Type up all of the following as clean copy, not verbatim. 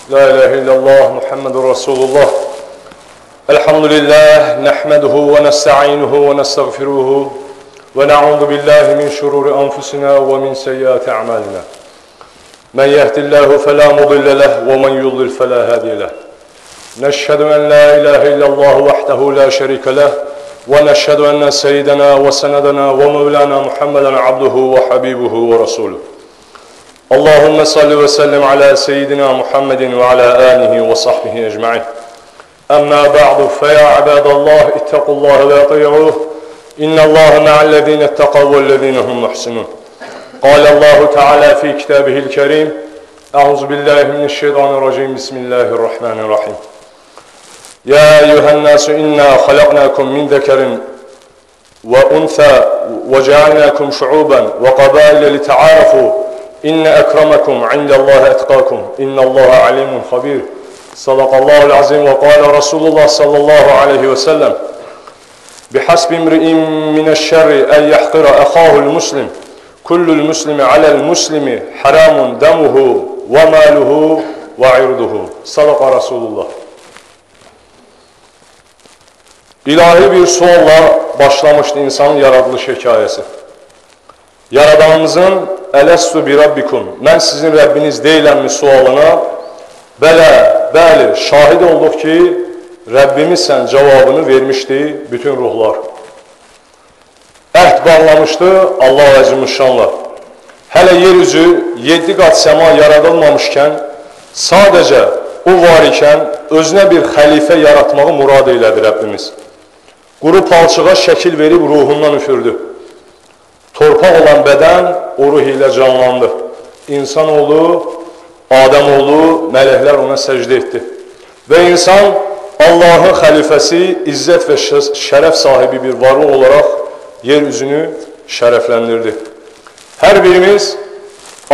لا إله إلا الله محمد رسول الله الحمد لله نحمده ونستعينه ونستغفره ونعوذ بالله من شرور أنفسنا ومن سيئات أعمالنا من يهد الله فلا مضل له ومن يضلل فلا هادي له نشهد أن لا إله إلا الله وحده لا شريك له ونشهد أن سيدنا وسندنا ومولانا محمدا عبده وحبيبه ورسوله اللهم صل وسلم على سيدنا محمد وعلى آله وصحبه أجمعين أما بعد فيا عباد الله اتقوا الله وأطيعوه إن الله مع الذين اتقوا والذين هم محسنون قال الله تعالى في كتابه الكريم أعوذ بالله من الشيطان الرجيم بسم الله الرحمن الرحيم يا أيها الناس إنا خلقناكم من ذكر وأنثى وجعلناكم شعوبا وقبائل لتعارفوا إن أكرمكم عند الله أتقاكم إن الله عليم خبير صدق الله العظيم وقال رسول الله صلى الله عليه وسلم بحسب امرئ من الشر أن يحقر أخاه المسلم كل المسلم على المسلم حرام دمه وماله وعرضه صدق رسول الله. İlahi bir sualla başlamıştı insanın yaradılış hikayesi. Yaradanımızın Ələstu bi Rabbikum, mən sizin Rəbbiniz deyiləmmi sualına bəli, şahid olduq ki, Rəbbimiz sən cavabını vermişdi bütün ruhlar. Əhd bağlamışdı Allah Əzimüşşanla. Hələ yeryüzü 7 qat səma yaradılmamışkən, sadəcə o var ikən özünə bir xəlifə yaratmağı murad eylədi Rəbbimiz. Quru palçığa şəkil verib ruhundan üfürdü. Torpaq olan bədən o ruh ilə canlandı. İnsanoğlu, Adəmoğlu, mələklər ona səcdə etdi. Və insan Allahın xəlifəsi, izzət və şərəf sahibi bir varlıq olaraq yeryüzünü şərəfləndirdi. Hər birimiz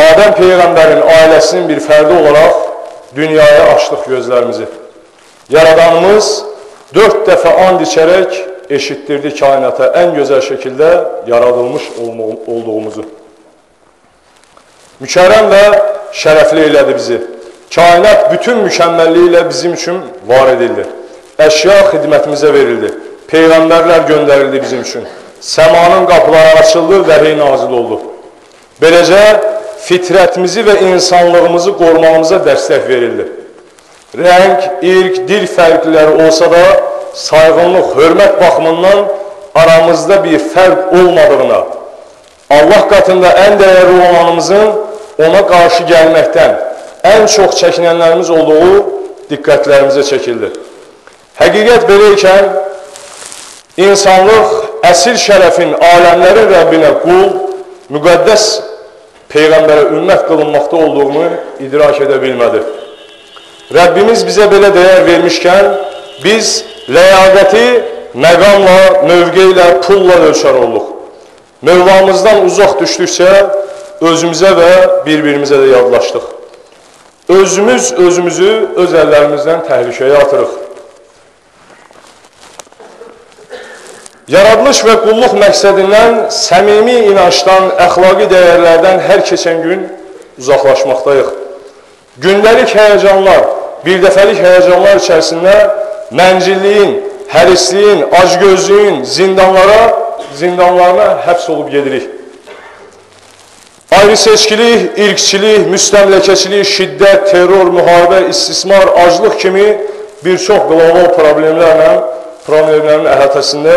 Adəm Peyğəmbərin ailəsinin bir fərdi olaraq dünyaya açdıq gözlərimizi. Yaradanımız 4 dəfə and içərək eşitdirdi kainata ən gözəl şəkildə yaradılmış olduğumuzu. Mükərrəm və şərəfli elədi bizi. Kainat bütün mükəmməlliyi ilə bizim üçün var edildi. Əşya xidmətimizə verildi. Peyğəmbərlər göndərildi bizim üçün. Səmanın qapıları açıldı, vəhiy nazil oldu. Beləcə, fitrətimizi və insanlığımızı qorumağımıza dəstək verildi. Rəng, irq, dil fərqləri olsa da, sayğınlıq, hörmət baxımından aramızda bir fərq olmadığına, Allah qatında ən dəyərli olanımızın ona qarşı gəlməkdən ən çox çəkinənlərimiz olduğu diqqətlərimizə çəkildi. Həqiqət belə ikən, insanlıq əsil şərəfin aləmlərin Rəbbinə qul, müqəddəs Peyğəmbərə ümmət qılınmaqda olduğunu idrak edə bilmədi. Rəbbimiz bizə belə dəyər vermişkən, biz ləyaqəti məqamla, mövqe ilə, pulla ölçər olduq. Mövlamızdan uzaq düşdükcə özümüzə və bir-birimizə də yadlaşdıq. Özümüzü öz əllərimizdən təhlükəyə atırıq. Yaradılış və qulluq məqsədindən, səmimi inancdan, əxlaqi dəyərlərdən hər keçən gün uzaqlaşmaqdayıq. Gündəlik həyəcanlar, birdəfəlik həyəcanlar içərisində məncilliyin, hərisliyin, acgözlüyün zindanlarına həbs olub gedirik. Ayrı-seçkilik, irqçilik, müstəmləkəçilik, şiddət, terror, müharibə, istismar, aclıq kimi bir çox qlobal problemlərin əhatəsində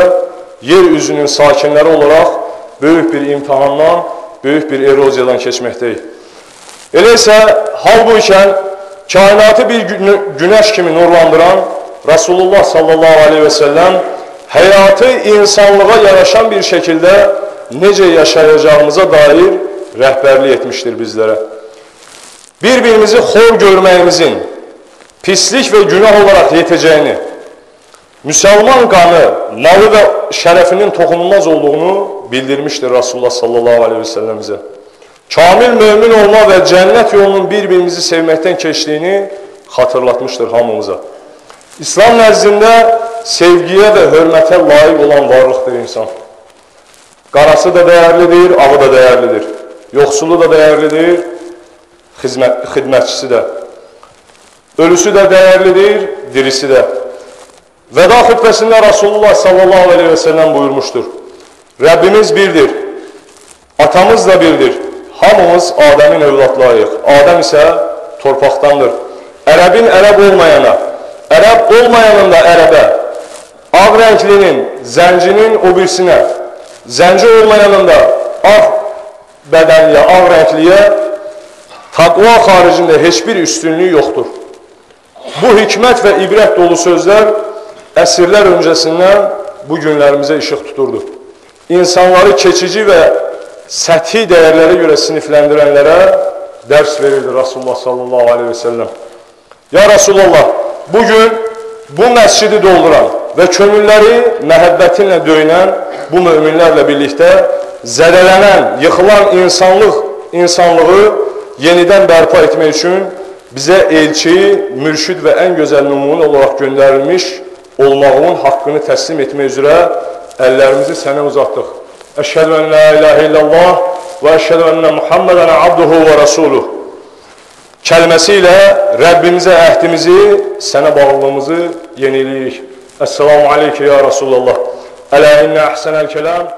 yer üzünün sakinləri olaraq böyük bir imtihandan, böyük bir eroziyadan keçməkdəyik. Elə isə hal bu ikən kainatı bir günəş kimi nurlandıran Rasulullah sallallahu aleyhi və səlləm həyatı insanlığa yaraşan bir şəkildə necə yaşayacağımıza dair rəhbərlik etmişdir bizlərə. Bir-birimizi xor görməyimizin pislik və günah olaraq yetəcəyini, Müsəlman qanı, malı və şərəfinin toxunulmaz olduğunu bildirmişdir Rasulullah sallallahu aleyhi və səlləm bizə. Kamil mömin olma və cənnət yolunun bir-birimizi sevməkdən keçdiyini xatırlatmışdır hamımıza. İslam nəzdində sevgiyə və hörmətə layiq olan varlıqdır insan. Qarası da dəyərlidir, ağı da dəyərlidir. Yoxsulu da dəyərlidir, xidmətçisi də. Ölüsü də dəyərlidir, dirisi də. Vəda xütbəsində Rasulullah sallallahu aleyhi və səlləm buyurmuşdur. Rəbbimiz birdir, atamız da birdir. Hamımız Adəmin övladlarıyıq. Adəm isə torpaqdandır. Ərəbin ərəb olmayana, ərəb olmayanın da ərəbə, ağ rənglinin, zəncinin o birisinə, zənci olmayanın da ağ bədənliyə, ağ rəngliyə taqva xaricində heç bir üstünlüyü yoxdur. Bu hikmət və ibrət dolu sözlər əsrlər öncəsindən bu günlərimizə işıq tuturdu. İnsanları keçici və səthi dəyərlərə görə sinifləndirənlərə dərs verirdi Rasulullah sallallahu aleyhi və səlləm. Ya Rasulullah, bugün bu məscidi dolduran və könülləri məhəbbətinlə döyünən bu möminlərlə birlikdə zədələnən, yıxılan insanlığı yenidən bərpa etmək üçün bizə elçi, mürşid və ən gözəl nümunə olaraq göndərilmiş olmağının haqqını təslim etmək üzrə əllərimizi sənə uzatdıq. Əşhədü ən la ilahə illallah və əşhədü ənə Muhammedən abduhu və rasuluh kəlməsi ilə Rəbbimizə əhdimizi, sənə bağlılığımızı yeniləyirik. Əssalamu aleyke ya Rasulallah. Ələ innə əhsənəl kəlam.